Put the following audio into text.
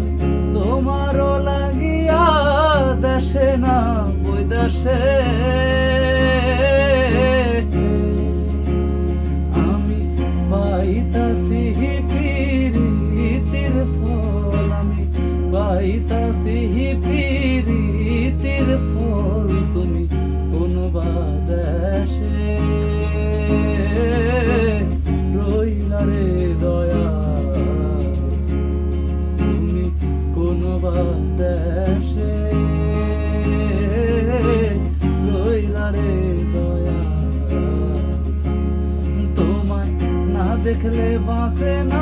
আমি তোমারও লাগিয়া দেশে না বৈদেশে আমি পাইতাছি প্রীতির ফল, আমি পাইতাছি প্রীতির ফল। তুমি কোন বা দেশে রইলা রে দয়া, তুমি কোন বা দেশে রইলা রে দয়া। তোমায় না দেখলে বাঁচে না